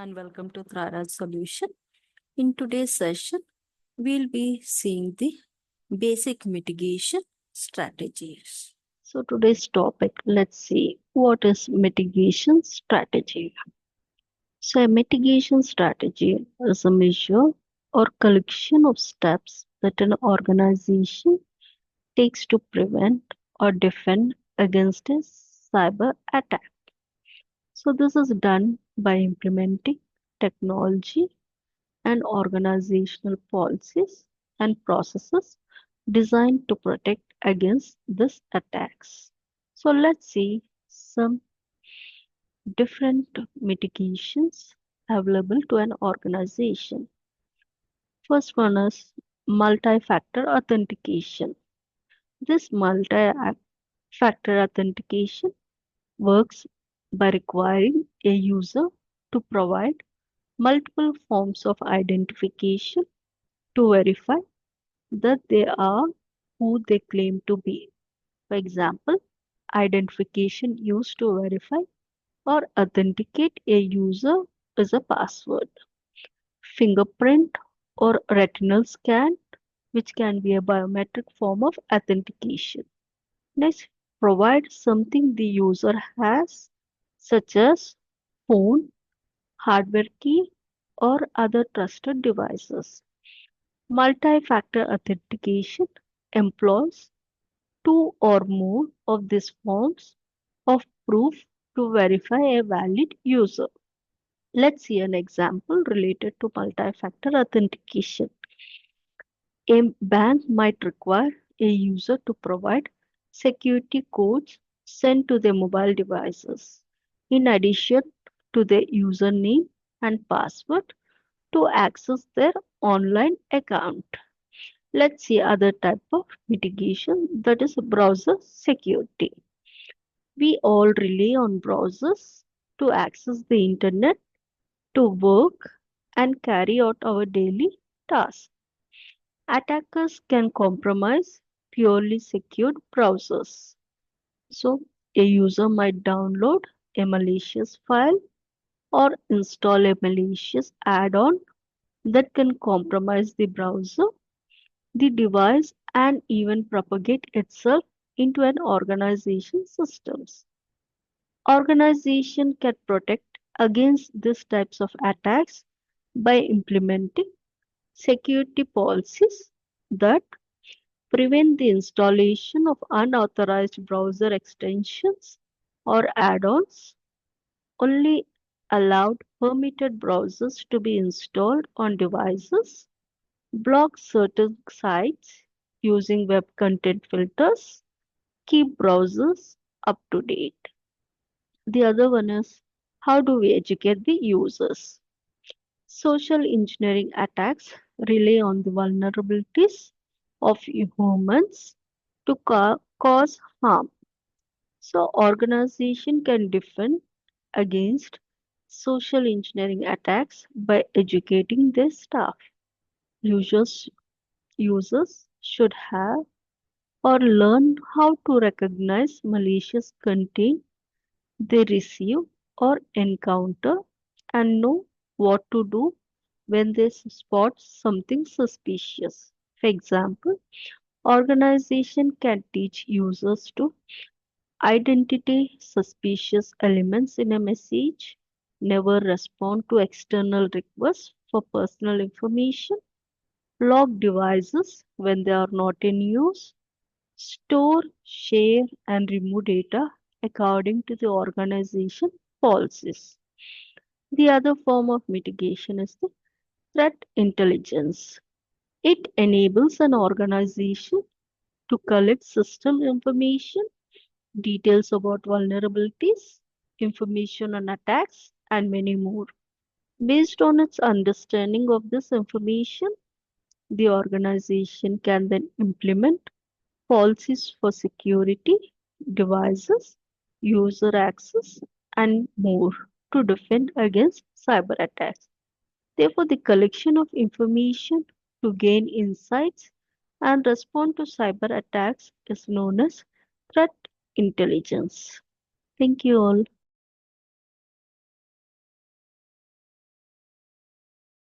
and welcome to Thrara's Solution. In today's session, we'll be seeing the basic mitigation strategies. So today's topic, let's see what is mitigation strategy. So a mitigation strategy is a measure or collection of steps that an organization takes to prevent or defend against a cyber attack. So this is done by implementing technology and organizational policies and processes designed to protect against these attacks. So let's see some different mitigations available to an organization. First one is multi-factor authentication. This multi-factor authentication works by requiring a user to provide multiple forms of identification to verify that they are who they claim to be. For example, identification used to verify or authenticate a user is a password, fingerprint or retinal scan, which can be a biometric form of authentication. Next, provide something the user has, such as phone, hardware key, or other trusted devices. Multi-factor authentication employs two or more of these forms of proof to verify a valid user. Let's see an example related to multi-factor authentication. A bank might require a user to provide security codes sent to their mobile devices, in addition to their username and password to access their online account. Let's see other type of mitigation, that is browser security. We all rely on browsers to access the internet, to work and carry out our daily tasks. Attackers can compromise purely secured browsers. So a user might download a malicious file or install a malicious add-on that can compromise the browser, the device, and even propagate itself into an organization's systems. Organization can protect against these types of attacks by implementing security policies that prevent the installation of unauthorized browser extensions or add-ons. Only allowed permitted browsers to be installed on devices, block certain sites using web content filters, keep browsers up to date. The other one is, how do we educate the users? Social engineering attacks rely on the vulnerabilities of humans to cause harm. So organization can defend against social engineering attacks by educating their staff. Users, users should have or learn how to recognize malicious content they receive or encounter and know what to do when they spot something suspicious. For example, organization can teach users to identify suspicious elements in a message, never respond to external requests for personal information, lock devices when they are not in use, store, share, and remove data according to the organization policies. The other form of mitigation is the threat intelligence. It enables an organization to collect system information, details about vulnerabilities, information on attacks, and many more. Based on its understanding of this information, the organization can then implement policies for security, devices, user access, and more to defend against cyber attacks. Therefore, the collection of information to gain insights and respond to cyber attacks is known as threat intelligence. Thank you all.